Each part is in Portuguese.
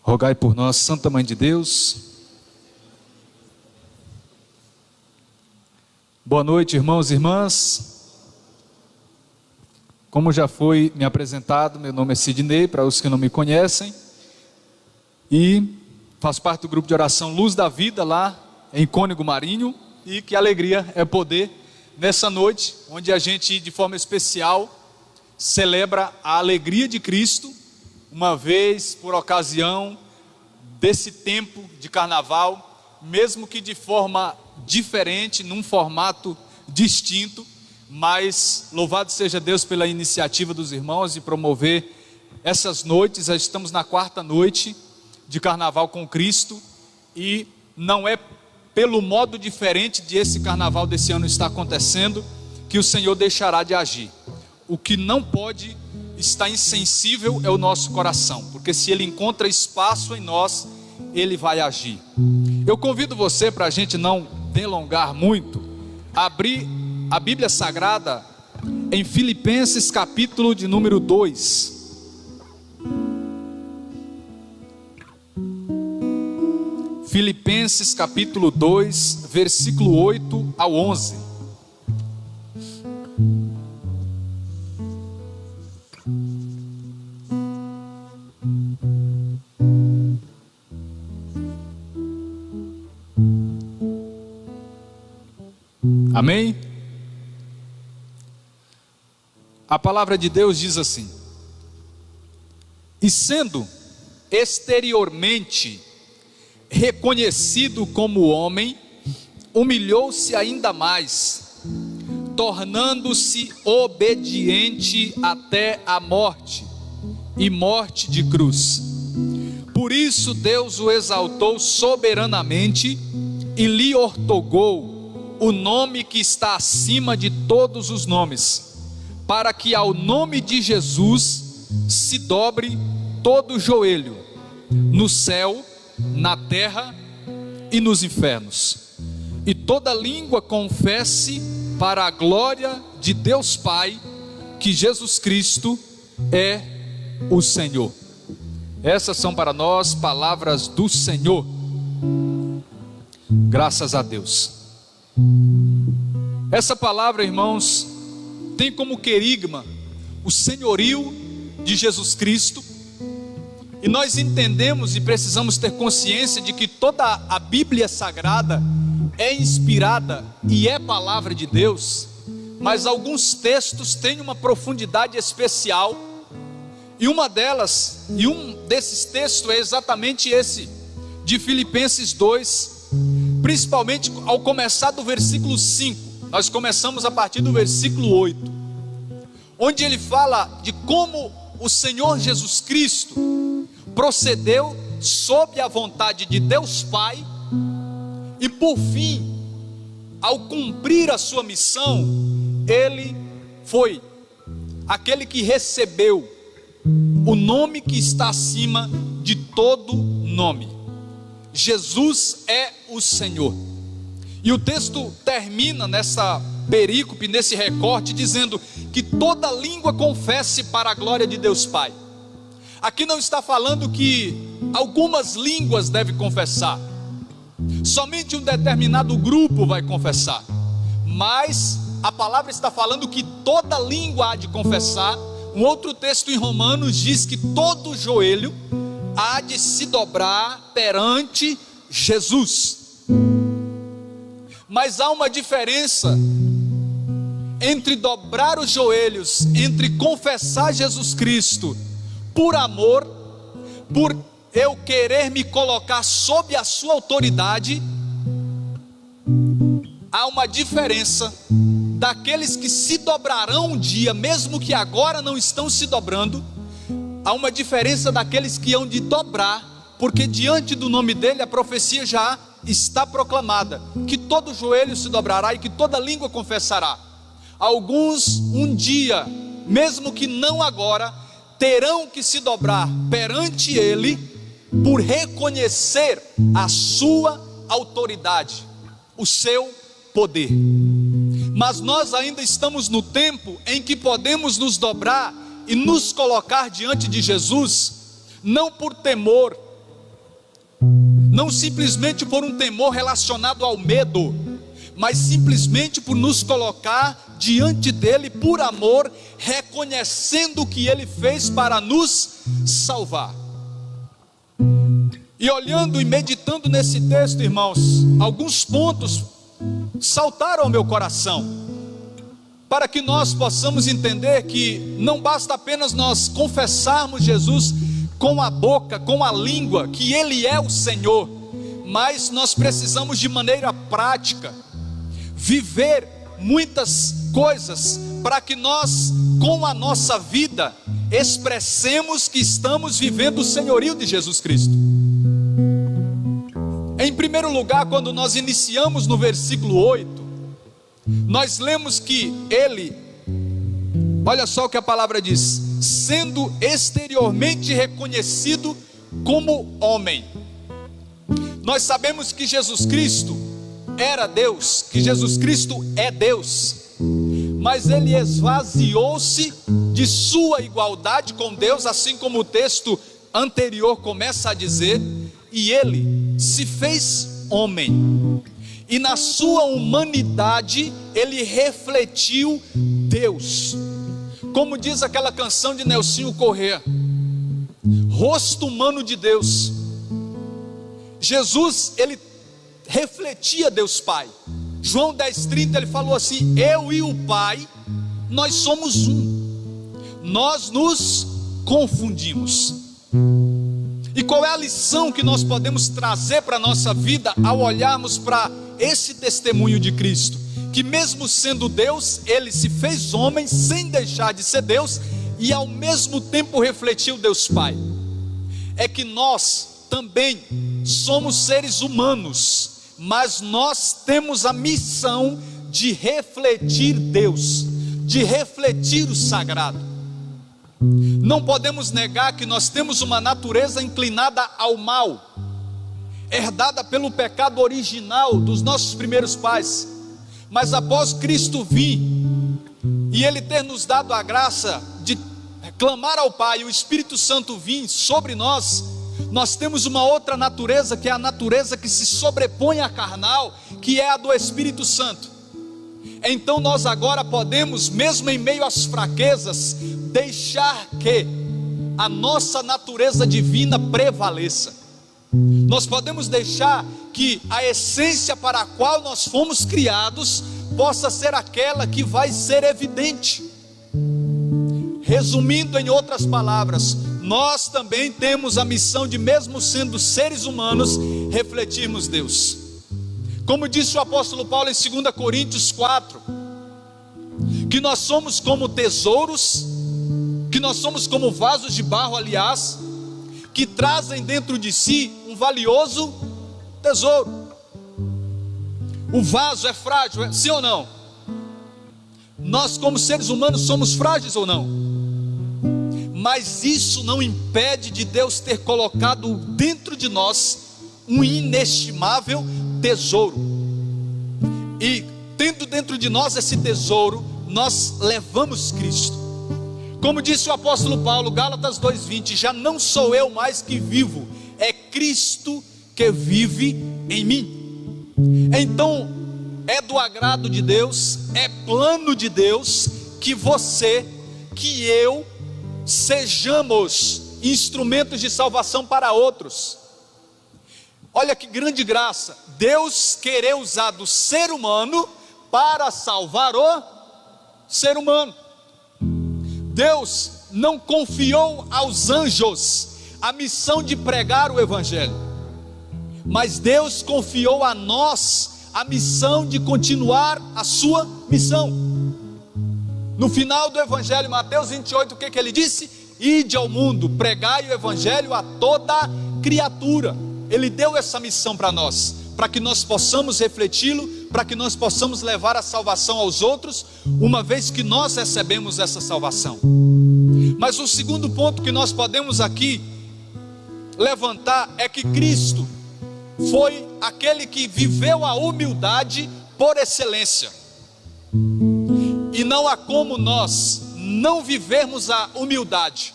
Rogai por nós, Santa Mãe de Deus. Boa noite, irmãos e irmãs. Como já foi me apresentado, meu nome é Sidney, para os que não me conhecem, e faço parte do grupo de oração Luz da Vida, lá em Cônego Marinho, e que alegria é poder, nessa noite, onde a gente, de forma especial, celebra a alegria de Cristo, uma vez por ocasião desse tempo de carnaval, mesmo que de forma diferente, num formato distinto, mas louvado seja Deus pela iniciativa dos irmãos de promover essas noites. Estamos na quarta noite de carnaval com Cristo, e não é pelo modo diferente de esse carnaval desse ano estar acontecendo que o Senhor deixará de agir. O que não pode estar insensível é o nosso coração, porque se Ele encontra espaço em nós, Ele vai agir. Eu convido você, para a gente não delongar muito, a abrir a Bíblia Sagrada em Filipenses capítulo de número 2. Filipenses capítulo 2, versículo 8 ao 11. Amém? A palavra de Deus diz assim: e sendo exteriormente reconhecido como homem, humilhou-se ainda mais, tornando-se obediente até a morte, e morte de cruz. Por isso Deus o exaltou soberanamente e lhe ortogou o nome que está acima de todos os nomes, para que ao nome de Jesus se dobre todo o joelho, no céu, na terra e nos infernos, e toda língua confesse para a glória de Deus Pai, que Jesus Cristo é o Senhor. Essas são para nós palavras do Senhor. Graças a Deus. Essa palavra, irmãos, tem como querigma o senhorio de Jesus Cristo, e nós entendemos e precisamos ter consciência de que toda a Bíblia Sagrada é inspirada e é palavra de Deus, mas alguns textos têm uma profundidade especial, e uma delas, e um desses textos é exatamente esse, de Filipenses 2, principalmente ao começar do versículo 5, nós começamos a partir do versículo 8, onde ele fala de como o Senhor Jesus Cristo procedeu sob a vontade de Deus Pai, e por fim, ao cumprir a sua missão, ele foi aquele que recebeu o nome que está acima de todo nome. Jesus é o Senhor. E o texto termina nessa perícope, nesse recorte, dizendo que toda língua confesse para a glória de Deus Pai. Aqui não está falando que algumas línguas devem confessar, somente um determinado grupo vai confessar, mas a palavra está falando que toda língua há de confessar. Um outro texto em Romanos diz que todo joelho há de se dobrar perante Jesus. Mas há uma diferença entre dobrar os joelhos, entre confessar Jesus Cristo por amor, por eu querer me colocar sob a sua autoridade. Há uma diferença daqueles que se dobrarão um dia, mesmo que agora não estão se dobrando. Há uma diferença daqueles que hão de dobrar, porque diante do nome dele a profecia já está proclamada, que todo joelho se dobrará e que toda língua confessará. Alguns um dia, mesmo que não agora, terão que se dobrar perante ele, por reconhecer a sua autoridade, o seu poder. Mas nós ainda estamos no tempo em que podemos nos dobrar e nos colocar diante de Jesus, não por temor, não simplesmente por um temor relacionado ao medo, mas simplesmente por nos colocar diante dele por amor, reconhecendo o que ele fez para nos salvar. E olhando e meditando nesse texto, irmãos, alguns pontos saltaram ao meu coração, para que nós possamos entender que não basta apenas nós confessarmos Jesus com a boca, com a língua, que Ele é o Senhor, mas nós precisamos de maneira prática viver muitas coisas, para que nós, com a nossa vida, expressemos que estamos vivendo o senhorio de Jesus Cristo. Em primeiro lugar, quando nós iniciamos no versículo 8, nós lemos que ele, olha só o que a palavra diz: sendo exteriormente reconhecido como homem. Nós sabemos que Jesus Cristo era Deus, que Jesus Cristo é Deus, mas ele esvaziou-se de sua igualdade com Deus, assim como o texto anterior começa a dizer, e ele se fez homem, e na sua humanidade ele refletiu Deus, como diz aquela canção de Nelsinho Corrêa, rosto humano de Deus. Jesus, ele refletia Deus Pai. João 10,30 ele falou assim: eu e o Pai, nós somos um. Nós nos confundimos. E qual é a lição que nós podemos trazer para a nossa vida ao olharmos para esse testemunho de Cristo? Que mesmo sendo Deus, ele se fez homem sem deixar de ser Deus, e ao mesmo tempo refletiu Deus Pai. É que nós também somos seres humanos, mas nós temos a missão de refletir Deus, de refletir o sagrado. Não podemos negar que nós temos uma natureza inclinada ao mal, herdada pelo pecado original dos nossos primeiros pais. Mas após Cristo vir e ele ter nos dado a graça de clamar ao Pai, o Espírito Santo vir sobre nós, nós temos uma outra natureza, que é a natureza que se sobrepõe à carnal, que é a do Espírito Santo. Então nós agora podemos, mesmo em meio às fraquezas, deixar que a nossa natureza divina prevaleça. Nós podemos deixar que a essência para a qual nós fomos criados possa ser aquela que vai ser evidente. Resumindo em outras palavras, nós também temos a missão de, mesmo sendo seres humanos, refletirmos Deus. Como disse o apóstolo Paulo em 2 Coríntios 4, que nós somos como tesouros, que nós somos como vasos de barro, aliás, que trazem dentro de si um valioso tesouro. O vaso é frágil, sim ou não? Nós como seres humanos somos frágeis ou não? Mas isso não impede de Deus ter colocado dentro de nós um inestimável tesouro. E tendo dentro de nós esse tesouro, nós levamos Cristo. Como disse o apóstolo Paulo, Gálatas 2,20: já não sou eu mais que vivo, é Cristo que vive em mim. Então é do agrado de Deus, é plano de Deus que você, que eu sejamos instrumentos de salvação para outros. Olha que grande graça, Deus querer usar do ser humano para salvar o ser humano. Deus não confiou aos anjos a missão de pregar o evangelho, mas Deus confiou a nós a missão de continuar a sua missão. No final do evangelho, Mateus 28, o que ele disse? Ide ao mundo, pregai o evangelho a toda criatura. Ele deu essa missão para nós, para que nós possamos refleti-lo, para que nós possamos levar a salvação aos outros, uma vez que nós recebemos essa salvação. Mas o segundo ponto que nós podemos aqui levantar é que Cristo foi aquele que viveu a humildade por excelência. E não há como nós não vivermos a humildade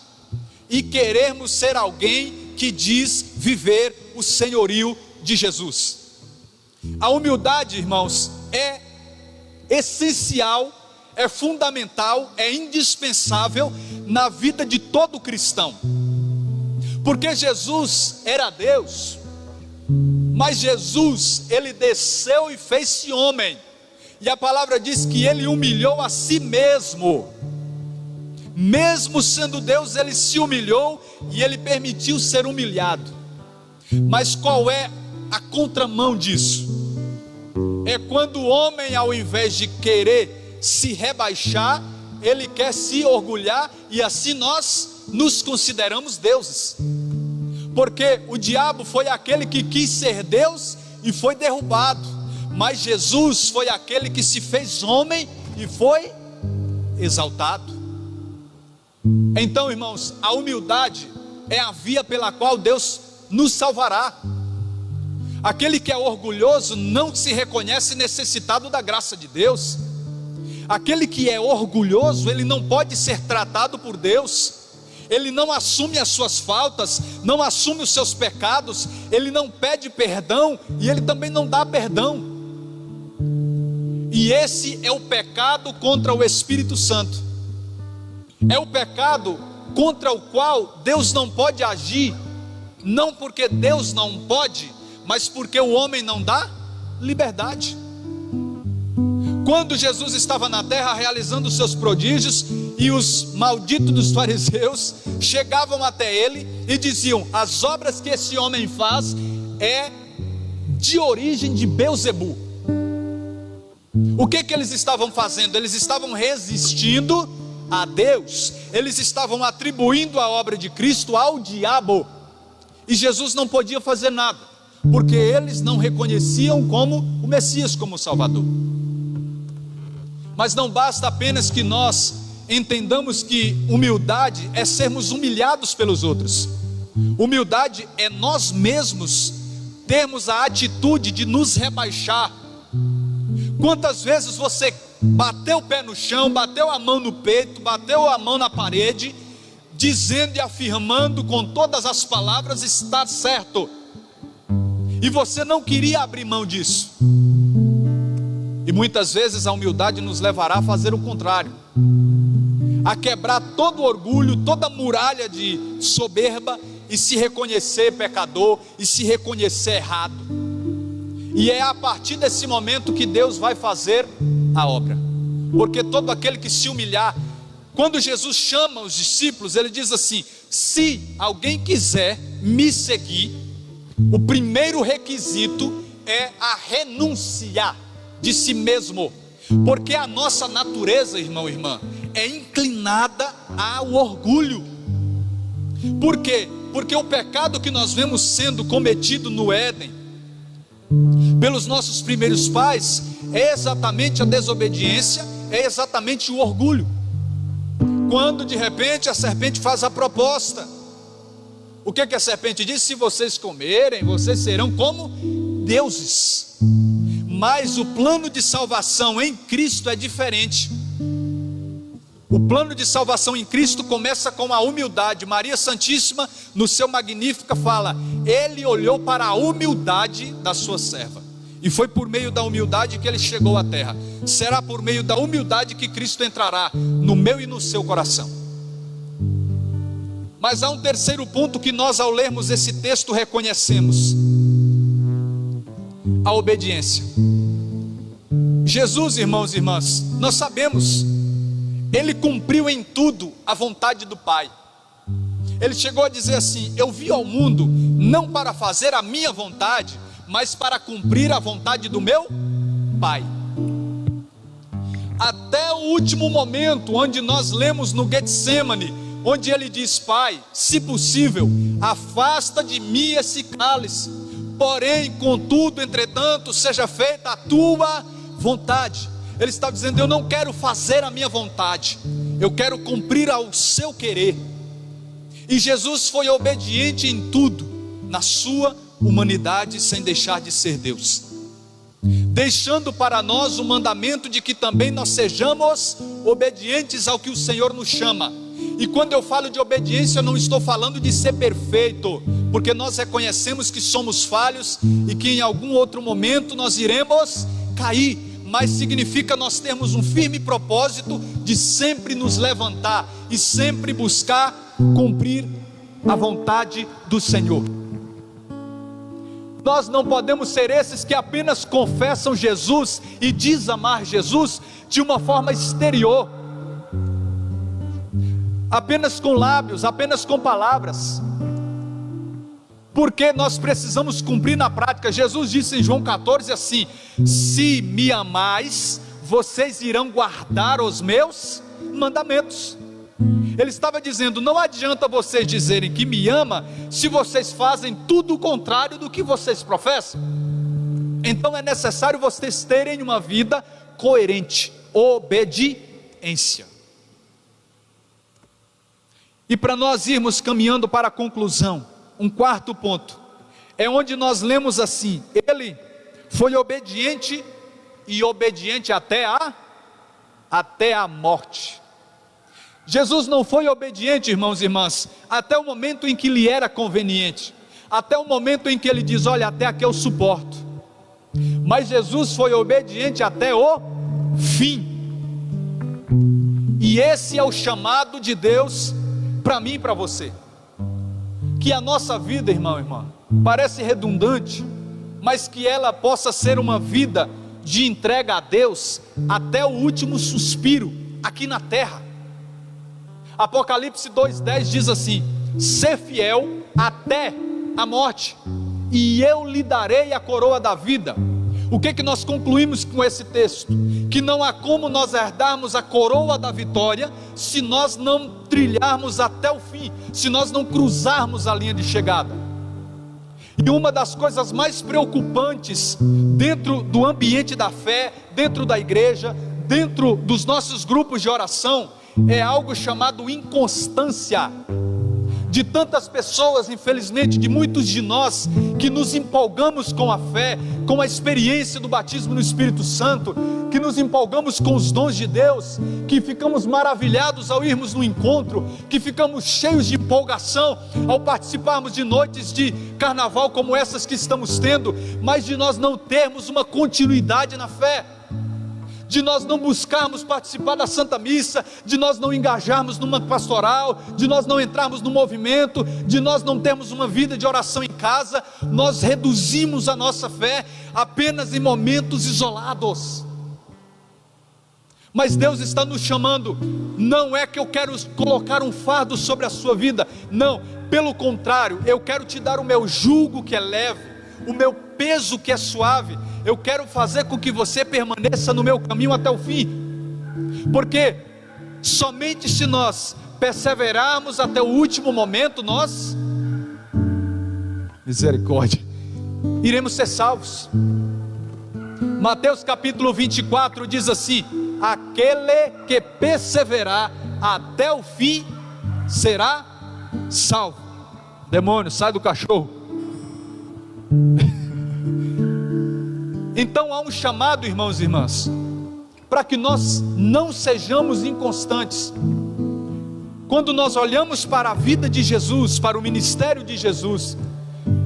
e querermos ser alguém que diz viver o senhorio de Jesus. A humildade, irmãos, é essencial, é fundamental, é indispensável na vida de todo cristão. Porque Jesus era Deus, mas Jesus, ele desceu e fez-se homem. E a palavra diz que ele humilhou a si mesmo. Mesmo sendo Deus, ele se humilhou e ele permitiu ser humilhado. Mas qual é a contramão disso? É quando o homem, ao invés de querer se rebaixar, ele quer se orgulhar, e assim nós nos consideramos deuses. Porque o diabo foi aquele que quis ser Deus e foi derrubado, mas Jesus foi aquele que se fez homem e foi exaltado. Então, irmãos, a humildade é a via pela qual Deus nos salvará. Aquele que é orgulhoso não se reconhece necessitado da graça de Deus. Aquele que é orgulhoso, ele não pode ser tratado por Deus. Ele não assume as suas faltas, não assume os seus pecados, ele não pede perdão e ele também não dá perdão. E esse é o pecado contra o Espírito Santo. É o pecado contra o qual Deus não pode agir, não porque Deus não pode, mas porque o homem não dá liberdade. Quando Jesus estava na terra realizando os seus prodígios, e os malditos dos fariseus chegavam até ele e diziam: as obras que esse homem faz é de origem de Beelzebu. O que eles estavam fazendo? Eles estavam resistindo a Deus, eles estavam atribuindo a obra de Cristo ao diabo, e Jesus não podia fazer nada, porque eles não reconheciam como o Messias, como o Salvador. Mas não basta apenas que nós entendamos que humildade é sermos humilhados pelos outros. Humildade é nós mesmos termos a atitude de nos rebaixar. Quantas vezes você bateu o pé no chão, bateu a mão no peito, bateu a mão na parede, dizendo e afirmando com todas as palavras: está certo, e você não queria abrir mão disso. E muitas vezes a humildade nos levará a fazer o contrário, a quebrar todo o orgulho, toda a muralha de soberba, e se reconhecer pecador, e se reconhecer errado. E é a partir desse momento que Deus vai fazer a obra, porque todo aquele que se humilhar, quando Jesus chama os discípulos, ele diz assim: se alguém quiser me seguir, o primeiro requisito é a renunciar de si mesmo, porque a nossa natureza, irmão e irmã, é inclinada ao orgulho. Por quê? Porque o pecado que nós vemos sendo cometido no Éden pelos nossos primeiros pais é exatamente a desobediência, é exatamente o orgulho. Quando de repente a serpente faz a proposta, o que a serpente diz? Se vocês comerem, vocês serão como deuses. Mas o plano de salvação em Cristo é diferente. O plano de salvação em Cristo começa com a humildade. Maria Santíssima, no seu Magnífica, fala: ele olhou para a humildade da sua serva, e foi por meio da humildade que ele chegou à terra. Será por meio da humildade que Cristo entrará no meu e no seu coração. Mas há um terceiro ponto que nós, ao lermos esse texto, reconhecemos: a obediência. Jesus, irmãos e irmãs, nós sabemos, ele cumpriu em tudo a vontade do Pai. Ele chegou a dizer assim: eu vim ao mundo não para fazer a minha vontade, mas para cumprir a vontade do meu Pai. Até o último momento, onde nós lemos no Getsemane, onde ele diz: Pai, se possível, afasta de mim esse cálice, porém, contudo, entretanto, seja feita a tua vontade. Ele está dizendo: eu não quero fazer a minha vontade, eu quero cumprir ao seu querer. E Jesus foi obediente em tudo, na sua humanidade, sem deixar de ser Deus, deixando para nós o mandamento de que também nós sejamos obedientes ao que o Senhor nos chama. E quando eu falo de obediência, eu não estou falando de ser perfeito, porque nós reconhecemos que somos falhos e que em algum outro momento nós iremos cair, mas significa nós termos um firme propósito de sempre nos levantar e sempre buscar cumprir a vontade do Senhor. Nós não podemos ser esses que apenas confessam Jesus e diz amar Jesus de uma forma exterior, apenas com lábios, apenas com palavras, porque nós precisamos cumprir na prática. Jesus disse em João 14 assim: se me amais, vocês irão guardar os meus mandamentos. Ele estava dizendo: não adianta vocês dizerem que me ama, se vocês fazem tudo o contrário do que vocês professam. Então é necessário vocês terem uma vida coerente, obediência. E para nós irmos caminhando para a conclusão, um quarto ponto, é onde nós lemos assim: ele foi obediente, e obediente até a morte. Jesus não foi obediente, irmãos e irmãs, até o momento em que lhe era conveniente, até o momento em que ele diz: olha, até aqui eu suporto. Mas Jesus foi obediente até o fim. E esse é o chamado de Deus para mim e para você. Que a nossa vida, irmão e irmã, parece redundante, mas que ela possa ser uma vida de entrega a Deus até o último suspiro aqui na terra. Apocalipse 2:10 diz assim: ser fiel até a morte, e eu lhe darei a coroa da vida. O que nós concluímos com esse texto? Que não há como nós herdarmos a coroa da vitória se nós não trilharmos até o fim, se nós não cruzarmos a linha de chegada. E uma das coisas mais preocupantes dentro do ambiente da fé, dentro da igreja, dentro dos nossos grupos de oração, é algo chamado inconstância. De tantas pessoas, infelizmente, de muitos de nós, que nos empolgamos com a fé, com a experiência do batismo no Espírito Santo, que nos empolgamos com os dons de Deus, que ficamos maravilhados ao irmos no encontro, que ficamos cheios de empolgação ao participarmos de noites de carnaval como essas que estamos tendo, mas de nós não termos uma continuidade na fé, de nós não buscarmos participar da Santa Missa, de nós não engajarmos numa pastoral, de nós não entrarmos no movimento, de nós não termos uma vida de oração em casa. Nós reduzimos a nossa fé apenas em momentos isolados. Mas Deus está nos chamando, não é que eu quero colocar um fardo sobre a sua vida, não, pelo contrário, eu quero te dar o meu jugo que é leve, o meu peso que é suave. Eu quero fazer com que você permaneça no meu caminho até o fim, porque somente se nós perseverarmos até o último momento, nós, misericórdia, iremos ser salvos. Mateus capítulo 24 diz assim: aquele que perseverar até o fim será salvo. Demônio, sai do cachorro. Então há um chamado, irmãos e irmãs, para que nós não sejamos inconstantes. Quando nós olhamos para a vida de Jesus, para o ministério de Jesus,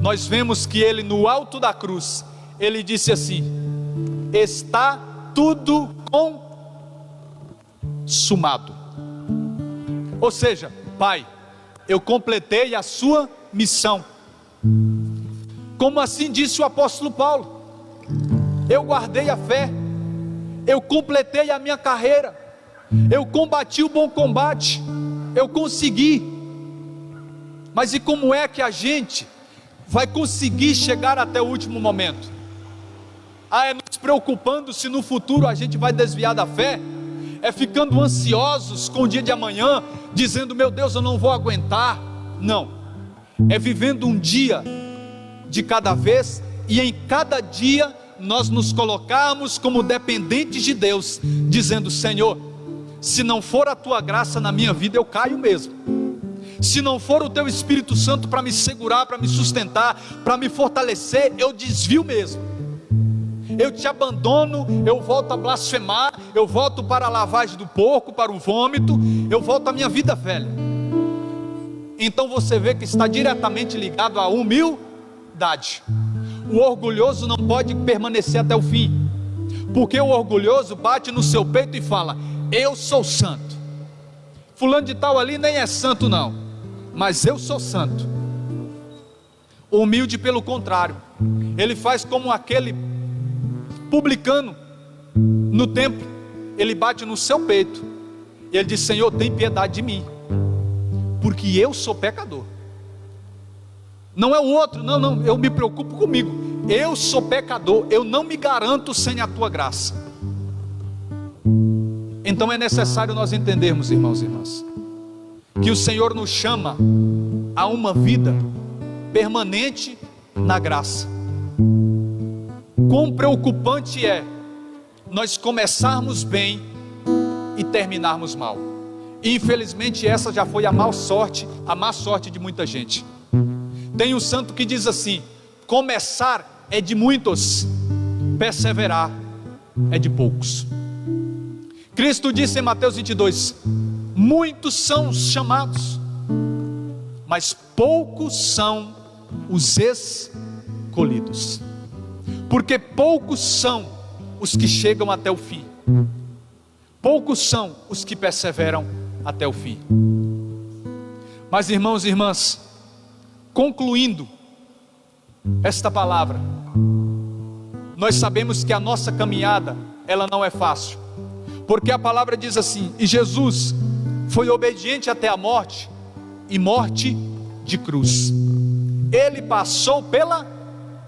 nós vemos que ele, no alto da cruz, ele disse assim: está tudo consumado. Ou seja, Pai, eu completei a sua missão. Como assim disse o apóstolo Paulo: eu guardei a fé, eu completei a minha carreira, eu combati o bom combate, eu consegui. Mas e como é que a gente vai conseguir chegar até o último momento? É nos preocupando se no futuro a gente vai desviar da fé? É ficando ansiosos com o dia de amanhã, dizendo: meu Deus, eu não vou aguentar? Não, é vivendo um dia de cada vez, e em cada dia nós nos colocarmos como dependentes de Deus, dizendo: Senhor, se não for a tua graça na minha vida, eu caio mesmo. Se não for o teu Espírito Santo para me segurar, para me sustentar, para me fortalecer, eu desvio mesmo. Eu te abandono, eu volto a blasfemar, eu volto para a lavagem do porco, para o vômito, eu volto à minha vida velha. então você vê que está diretamente ligado à humildade. O orgulhoso não pode permanecer até o fim, porque o orgulhoso bate no seu peito e fala: eu sou santo. Fulano de tal ali nem é santo não, mas eu sou santo. O humilde, pelo contrário, ele faz como aquele publicano no templo. Ele bate no seu peito e ele diz: Senhor, tem piedade de mim, porque eu sou pecador. Não é o outro, não, eu me preocupo comigo. Eu sou pecador, eu não me garanto sem a tua graça. Então é necessário nós entendermos, irmãos e irmãs, que o Senhor nos chama a uma vida permanente na graça. Quão preocupante é nós começarmos bem e terminarmos mal. E infelizmente essa já foi a má sorte de muita gente. Tem um santo que diz assim: começar é de muitos, perseverar é de poucos. Cristo disse em Mateus 22: muitos são os chamados, mas poucos são os escolhidos. Porque poucos são os que chegam até o fim, poucos são os que perseveram até o fim. Mas irmãos e irmãs, concluindo esta palavra, nós sabemos que a nossa caminhada, ela não é fácil, porque a palavra diz assim: e Jesus foi obediente até a morte, e morte de cruz. Ele passou pela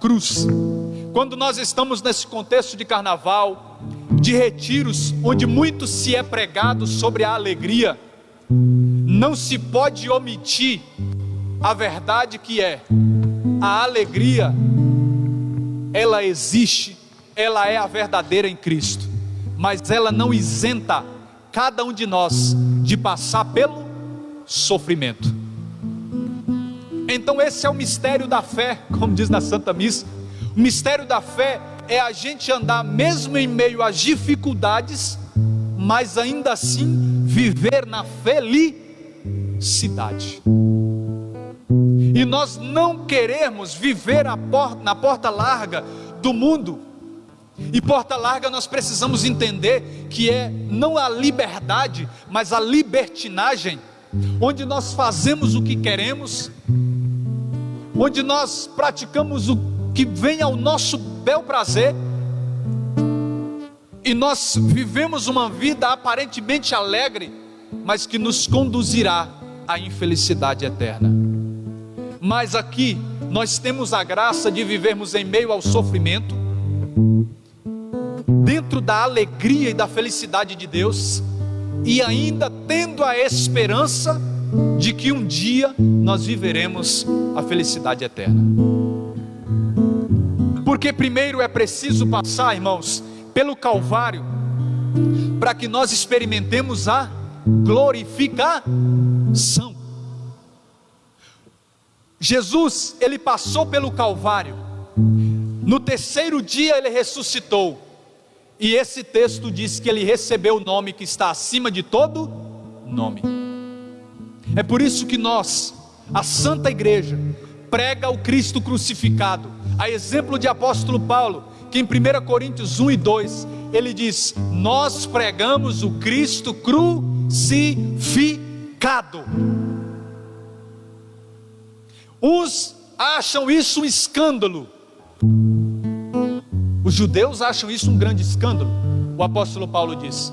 cruz. Quando nós estamos nesse contexto de carnaval, de retiros, onde muito se é pregado sobre a alegria, não se pode omitir a verdade que é: a alegria, ela existe, ela é a verdadeira em Cristo, mas ela não isenta cada um de nós de passar pelo sofrimento. Então esse é o mistério da fé, como diz na Santa Missa. O mistério da fé é a gente andar mesmo em meio às dificuldades, mas ainda assim viver na felicidade. E nós não queremos viver na porta larga do mundo. E porta larga nós precisamos entender que é não a liberdade, mas a libertinagem, onde nós fazemos o que queremos, onde nós praticamos o que vem ao nosso bel prazer, e nós vivemos uma vida aparentemente alegre, mas que nos conduzirá à infelicidade eterna. Mas aqui nós temos a graça de vivermos em meio ao sofrimento, dentro da alegria e da felicidade de Deus, e ainda tendo a esperança de que um dia nós viveremos a felicidade eterna. Porque primeiro é preciso passar, irmãos, pelo Calvário, para que nós experimentemos a glorificação. Jesus, ele passou pelo Calvário, no terceiro dia ele ressuscitou, e esse texto diz que ele recebeu o nome que está acima de todo nome. É por isso que nós, a Santa Igreja, prega o Cristo crucificado, a exemplo de apóstolo Paulo, que em 1 Coríntios 1 e 2, ele diz: nós pregamos o Cristo crucificado. Uns acham isso um escândalo, os judeus acham isso um grande escândalo. O apóstolo Paulo diz: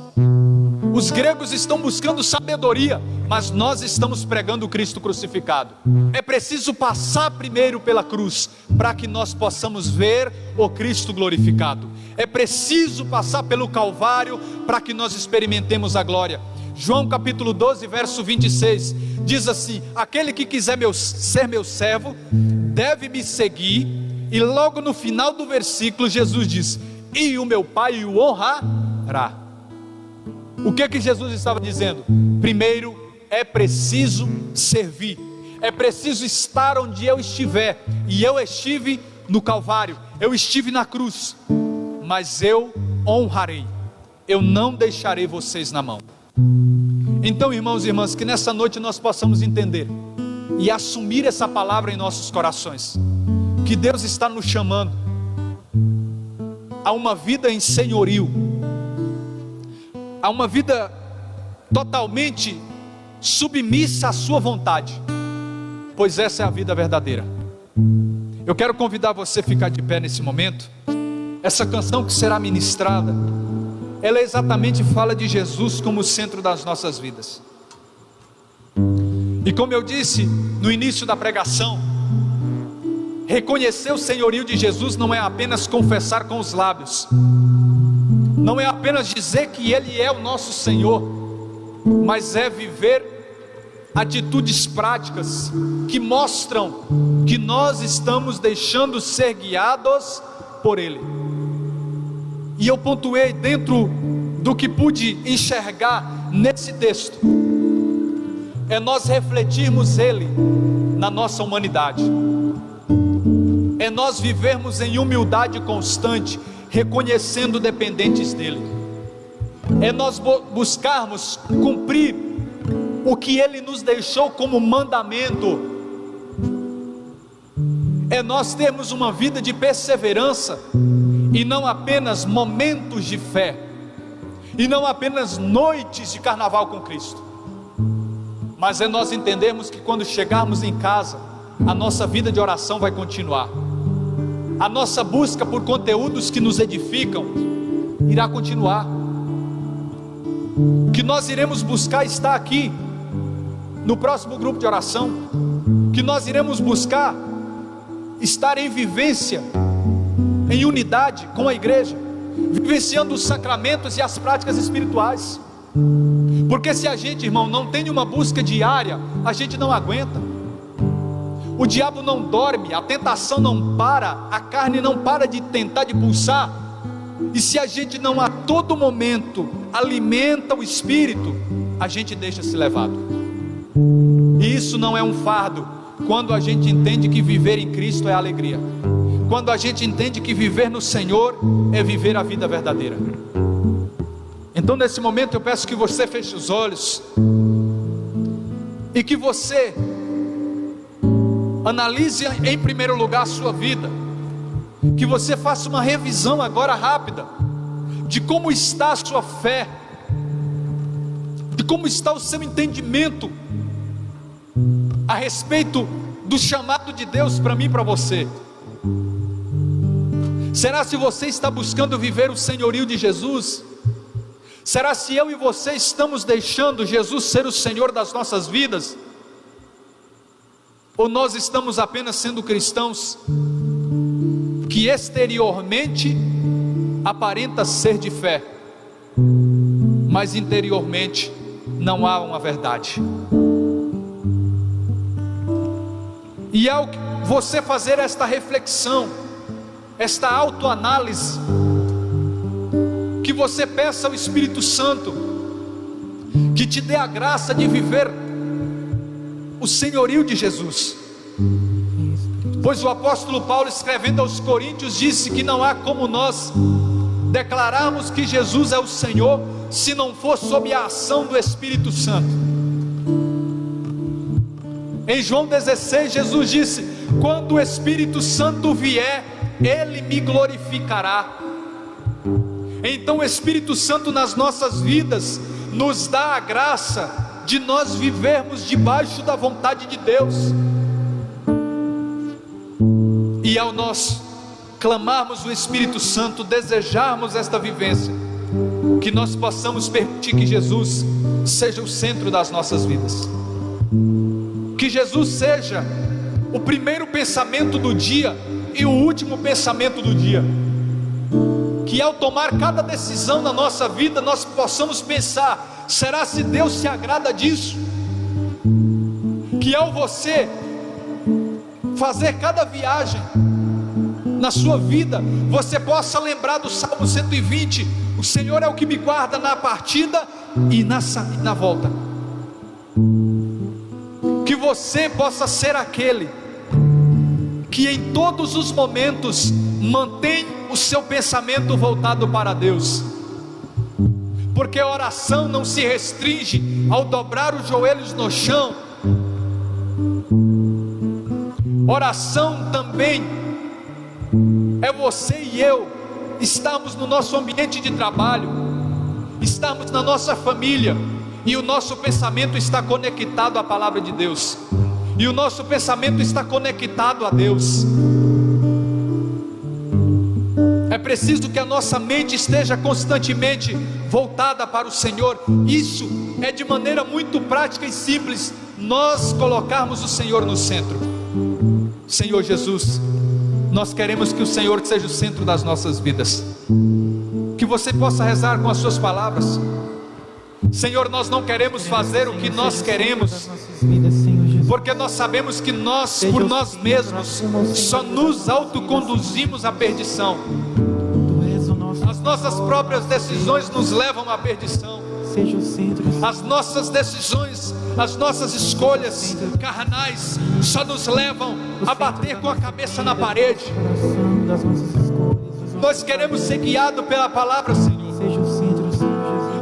os gregos estão buscando sabedoria, mas nós estamos pregando o Cristo crucificado. É preciso passar primeiro pela cruz, para que nós possamos ver o Cristo glorificado. É preciso passar pelo Calvário, para que nós experimentemos a glória. João capítulo 12, verso 26, diz assim: aquele que quiser ser meu servo, deve me seguir. E logo no final do versículo, Jesus diz: e o meu Pai o honrará. O que Jesus estava dizendo? Primeiro, é preciso servir, é preciso estar onde eu estiver, e eu estive no Calvário, eu estive na cruz, mas eu honrarei, eu não deixarei vocês na mão. Então, irmãos e irmãs, que nessa noite nós possamos entender e assumir essa palavra em nossos corações, que Deus está nos chamando a uma vida em senhorio, a uma vida totalmente submissa à sua vontade, pois essa é a vida verdadeira. Eu quero convidar você a ficar de pé nesse momento. Essa canção que será ministrada, ela exatamente fala de Jesus como o centro das nossas vidas. E como eu disse no início da pregação, reconhecer o senhorio de Jesus não é apenas confessar com os lábios, não é apenas dizer que Ele é o nosso Senhor, mas é viver atitudes práticas que mostram que nós estamos deixando ser guiados por Ele. E eu pontuei dentro do que pude enxergar nesse texto, é nós refletirmos Ele na nossa humanidade, é nós vivermos em humildade constante, reconhecendo dependentes dEle, é nós buscarmos cumprir o que Ele nos deixou como mandamento, é nós termos uma vida de perseverança, e não apenas momentos de fé, e não apenas noites de carnaval com Cristo, mas é nós entendermos que quando chegarmos em casa, a nossa vida de oração vai continuar, a nossa busca por conteúdos que nos edificam irá continuar, que nós iremos buscar estar aqui no próximo grupo de oração, que nós iremos buscar estar em vivência, em unidade com a igreja, vivenciando os sacramentos e as práticas espirituais, porque se a gente, irmão, não tem uma busca diária, a gente não aguenta. O diabo não dorme, a tentação não para, a carne não para de tentar, de pulsar, e se a gente não a todo momento alimenta o espírito, a gente deixa-se levado. E isso não é um fardo, quando a gente entende que viver em Cristo é alegria, quando a gente entende que viver no Senhor é viver a vida verdadeira. Então nesse momento eu peço que você feche os olhos, e que você analise em primeiro lugar a sua vida, que você faça uma revisão agora rápida, de como está a sua fé, de como está o seu entendimento, a respeito do chamado de Deus para mim e para você. Será se você está buscando viver o senhorio de Jesus? Será se eu e você estamos deixando Jesus ser o Senhor das nossas vidas? Ou nós estamos apenas sendo cristãos que exteriormente aparenta ser de fé, mas interiormente não há uma verdade? E ao você fazer esta reflexão, esta autoanálise, que você peça ao Espírito Santo que te dê a graça de viver o senhorio de Jesus, pois o apóstolo Paulo, escrevendo aos Coríntios, disse que não há como nós declararmos que Jesus é o Senhor, se não for sob a ação do Espírito Santo. Em João 16, Jesus disse: quando o Espírito Santo vier, Ele me glorificará. Então o Espírito Santo nas nossas vidas nos dá a graça de nós vivermos debaixo da vontade de Deus, e ao nós clamarmos o Espírito Santo, desejarmos esta vivência, que nós possamos permitir que Jesus seja o centro das nossas vidas, que Jesus seja o primeiro pensamento do dia e o último pensamento do dia, que ao tomar cada decisão na nossa vida, nós possamos pensar: será se Deus se agrada disso? Que ao você fazer cada viagem na sua vida, você possa lembrar do Salmo 120: o Senhor é o que me guarda na partida e na volta. Que você possa ser aquele que em todos os momentos mantém o seu pensamento voltado para Deus, porque a oração não se restringe ao dobrar os joelhos no chão Oração também é você e eu estarmos no nosso ambiente de trabalho, estarmos na nossa família, e o nosso pensamento está conectado à palavra de Deus, e o nosso pensamento está conectado a Deus. É preciso que a nossa mente esteja constantemente voltada para o Senhor. Isso é de maneira muito prática e simples, nós colocarmos o Senhor no centro. Senhor Jesus, nós queremos que o Senhor seja o centro das nossas vidas. Que você possa rezar com as suas palavras. Senhor, nós não queremos fazer o que nós queremos, porque nós sabemos que nós, por nós mesmos, só nos autoconduzimos à perdição. As nossas próprias decisões nos levam à perdição. As nossas decisões, as nossas escolhas carnais só nos levam a bater com a cabeça na parede. Nós queremos ser guiados pela palavra, Senhor.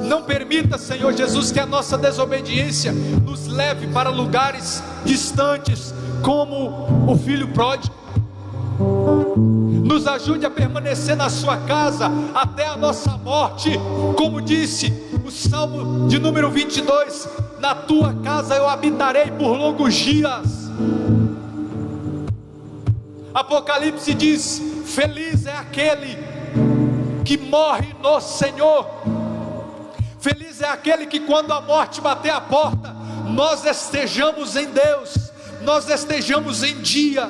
Não permita, Senhor Jesus, que a nossa desobediência nos leve para lugares distantes, como o filho pródigo. Nos ajude a permanecer na sua casa até a nossa morte, como disse o Salmo de número 22, na tua casa eu habitarei por longos dias. Apocalipse diz: feliz é aquele que morre no Senhor. Feliz é aquele que, quando a morte bater a porta, nós estejamos em Deus, nós estejamos em dia.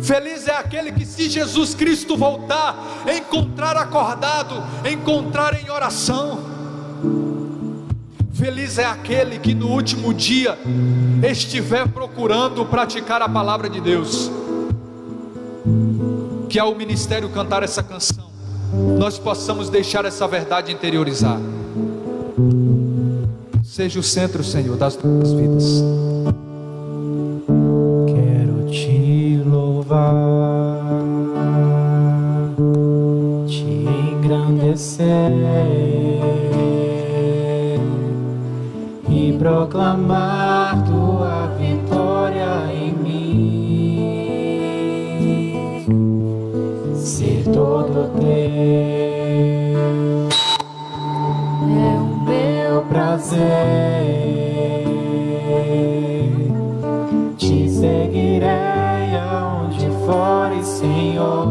Feliz é aquele que, se Jesus Cristo voltar, encontrar acordado, encontrar em oração. Feliz é aquele que no último dia estiver procurando praticar a palavra de Deus. Que ao ministério cantar essa canção, nós possamos deixar essa verdade interiorizar. Seja o centro, Senhor, das nossas vidas. Quero te louvar, te engrandecer e proclamar tua vitória em mim. Ser todo teu é o meu prazer. Te seguirei aonde fores, Senhor.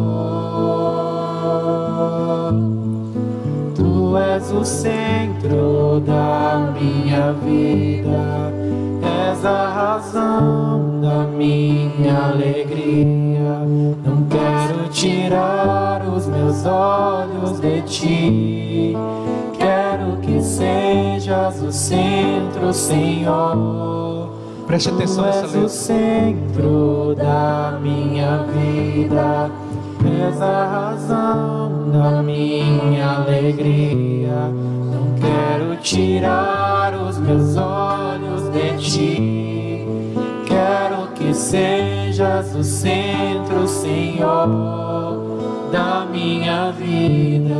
Tu és o centro da minha vida, és a razão da minha alegria. Não quero tirar os meus olhos de ti, quero que sejas o centro, Senhor. Preste atenção nessa letra. Tu és o centro da minha vida, és a razão da minha alegria. Não quero tirar os meus olhos de ti, quero que sejas o centro, Senhor, da minha vida.